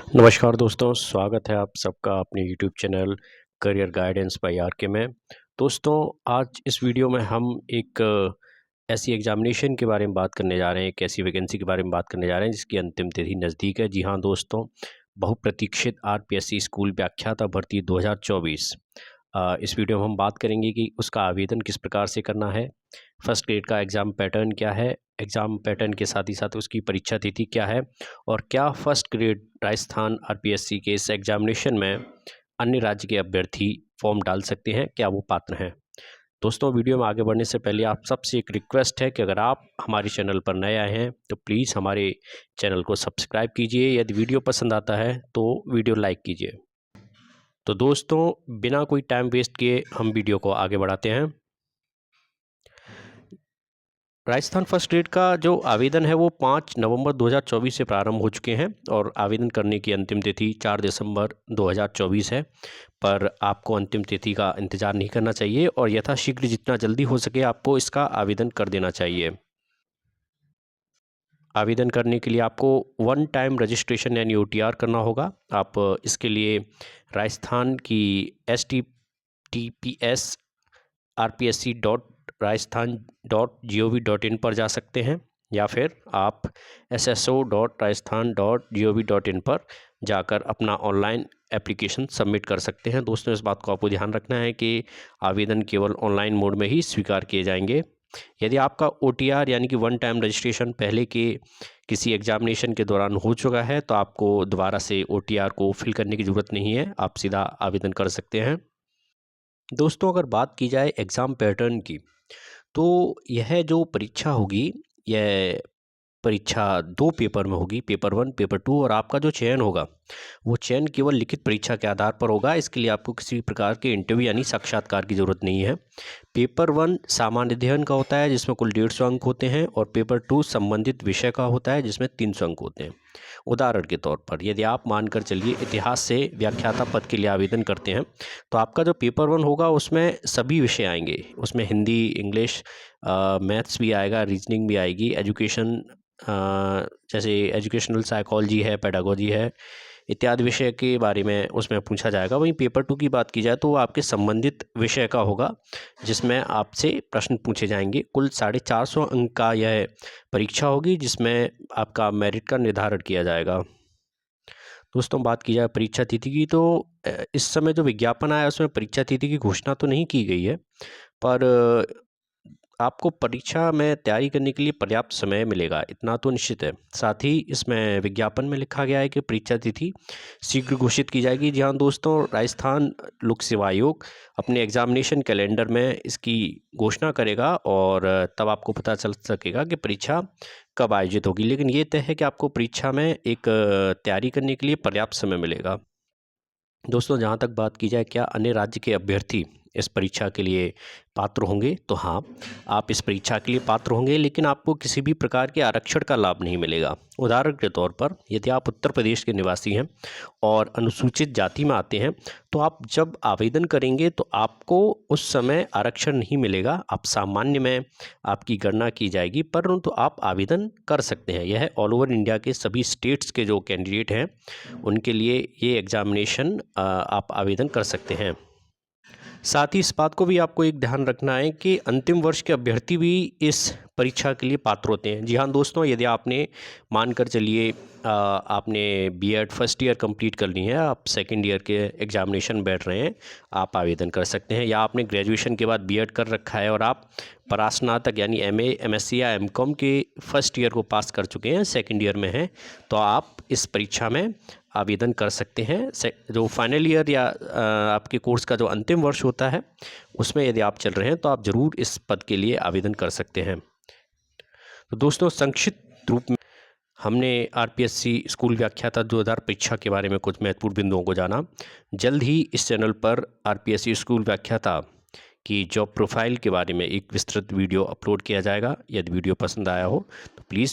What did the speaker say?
नमस्कार दोस्तों, स्वागत है आप सबका अपने YouTube channel career guidance by R K में। दोस्तों, आज इस वीडियो में हम एक ऐसी एग्जामिनेशन के बारे में बात करने जा रहे हैं, एक ऐसी वैकेंसी के बारे में बात करने जा रहे हैं जिसकी अंतिम तिथि नज़दीक है। जी हाँ दोस्तों, बहुप्रतीक्षित आरपीएससी स्कूल व्याख्याता भर्ती 2024। इस वीडियो में हम बात करेंगे कि उसका आवेदन किस प्रकार से करना है, फर्स्ट ग्रेड का एग्ज़ाम पैटर्न क्या है, एग्ज़ाम पैटर्न के साथ ही साथ उसकी परीक्षा तिथि क्या है, और क्या फर्स्ट ग्रेड राजस्थान आरपीएससी के इस एग्जामिनेशन में अन्य राज्य के अभ्यर्थी फॉर्म डाल सकते हैं, क्या वो पात्र हैं। दोस्तों, वीडियो में आगे बढ़ने से पहले आप सबसे एक रिक्वेस्ट है कि अगर आप हमारे चैनल पर नए आए हैं तो प्लीज़ हमारे चैनल को सब्सक्राइब कीजिए। यदि वीडियो पसंद आता है तो वीडियो लाइक कीजिए। तो दोस्तों, बिना कोई टाइम वेस्ट किए हम वीडियो को आगे बढ़ाते हैं। राजस्थान फर्स्ट ग्रेड का जो आवेदन है वो 5 नवंबर 2024 से प्रारंभ हो चुके हैं और आवेदन करने की अंतिम तिथि 4 दिसंबर 2024 है। पर आपको अंतिम तिथि का इंतज़ार नहीं करना चाहिए और यथाशीघ्र जितना जल्दी हो सके आपको इसका आवेदन कर देना चाहिए। आवेदन करने के लिए आपको वन टाइम रजिस्ट्रेशन यानी OTR करना होगा। आप इसके लिए राजस्थान की https://rpsc.rajasthan.gov.in पर जा सकते हैं या फिर आप sso.rajasthan.gov.in पर जाकर अपना ऑनलाइन एप्लीकेशन सबमिट कर सकते हैं। दोस्तों, इस बात को आपको ध्यान रखना है कि आवेदन केवल ऑनलाइन मोड में ही स्वीकार किए जाएंगे। यदि आपका OTR यानी कि वन टाइम रजिस्ट्रेशन पहले के किसी एग्जामिनेशन के दौरान हो चुका है तो आपको दोबारा से OTR को फिल करने की ज़रूरत नहीं है, आप सीधा आवेदन कर सकते हैं। दोस्तों, अगर बात की जाए एग्ज़ाम पैटर्न की, तो यह जो परीक्षा होगी, यह परीक्षा 2 पेपर में होगी, पेपर 1, पेपर 2, और आपका जो चयन होगा, वो चयन केवल लिखित परीक्षा के आधार पर होगा। इसके लिए आपको किसी भी प्रकार के इंटरव्यू यानी साक्षात्कार की ज़रूरत नहीं है। पेपर 1 सामान्य अध्ययन का होता है जिसमें कुल 150 अंक होते हैं और पेपर 2 संबंधित विषय का होता है जिसमें 300 अंक होते हैं। उदाहरण के तौर पर यदि आप मानकर चलिए इतिहास से व्याख्याता पद के लिए आवेदन करते हैं तो आपका जो पेपर 1 होगा उसमें सभी विषय आएंगे। उसमें हिंदी, इंग्लिश, मैथ्स भी आएगा, रीजनिंग भी आएगी, एजुकेशन जैसे एजुकेशनल साइकोलॉजी है, पेडागोजी है, इत्यादि विषय के बारे में उसमें पूछा जाएगा। वहीं पेपर 2 की बात की जाए तो वो आपके संबंधित विषय का होगा जिसमें आपसे प्रश्न पूछे जाएंगे। कुल 450 अंक का यह परीक्षा होगी जिसमें आपका मेरिट का निर्धारण किया जाएगा। दोस्तों, बात की जाए परीक्षा तिथि की तो इस समय जो विज्ञापन आया उसमें परीक्षा तिथि की घोषणा तो नहीं की गई है, पर आपको परीक्षा में तैयारी करने के लिए पर्याप्त समय मिलेगा, इतना तो निश्चित है। साथ ही इसमें विज्ञापन में लिखा गया है कि परीक्षा तिथि शीघ्र घोषित की जाएगी। जी हाँ दोस्तों, राजस्थान लोक सेवा आयोग अपने एग्जामिनेशन कैलेंडर में इसकी घोषणा करेगा और तब आपको पता चल सकेगा कि परीक्षा कब आयोजित होगी। लेकिन ये तय है कि आपको परीक्षा में एक तैयारी करने के लिए पर्याप्त समय मिलेगा। दोस्तों, जहाँ तक बात की जाए क्या अन्य राज्य के अभ्यर्थी इस परीक्षा के लिए पात्र होंगे, तो हाँ, आप इस परीक्षा के लिए पात्र होंगे, लेकिन आपको किसी भी प्रकार के आरक्षण का लाभ नहीं मिलेगा। उदाहरण के तौर पर यदि आप उत्तर प्रदेश के निवासी हैं और अनुसूचित जाति में आते हैं तो आप जब आवेदन करेंगे तो आपको उस समय आरक्षण नहीं मिलेगा। आप सामान्य में आपकी गणना की जाएगी, परंतु आप आवेदन कर सकते हैं। यह ऑल ओवर इंडिया के सभी स्टेट्स के जो कैंडिडेट हैं उनके लिए ये एग्ज़ामिनेशन आप आवेदन कर सकते हैं। साथ ही इस बात को भी आपको एक ध्यान रखना है कि अंतिम वर्ष के अभ्यर्थी भी इस परीक्षा के लिए पात्र होते हैं। जी हाँ दोस्तों, यदि आपने मानकर चलिए आपने बीएड फर्स्ट ईयर कंप्लीट कर ली है, आप सेकंड ईयर के एग्जामिनेशन बैठ रहे हैं, आप आवेदन कर सकते हैं। या आपने ग्रेजुएशन के बाद बीएड कर रखा है और आप परास्नातक यानी एमए, एमएससी या एमकॉम के फर्स्ट ईयर को पास कर चुके हैं, सेकंड ईयर में हैं, तो आप इस परीक्षा में आवेदन कर सकते हैं। जो फाइनल ईयर या आपके कोर्स का जो अंतिम वर्ष होता है उसमें यदि आप चल रहे हैं तो आप ज़रूर इस पद के लिए आवेदन कर सकते हैं। तो दोस्तों, संक्षिप्त रूप में हमने आरपीएससी स्कूल व्याख्याता 2000 परीक्षा के बारे में कुछ महत्वपूर्ण बिंदुओं को जाना। जल्द ही इस चैनल पर आरपीएससी स्कूल व्याख्याता की जॉब प्रोफाइल के बारे में एक विस्तृत वीडियो अपलोड किया जाएगा। यदि वीडियो पसंद आया हो तो प्लीज़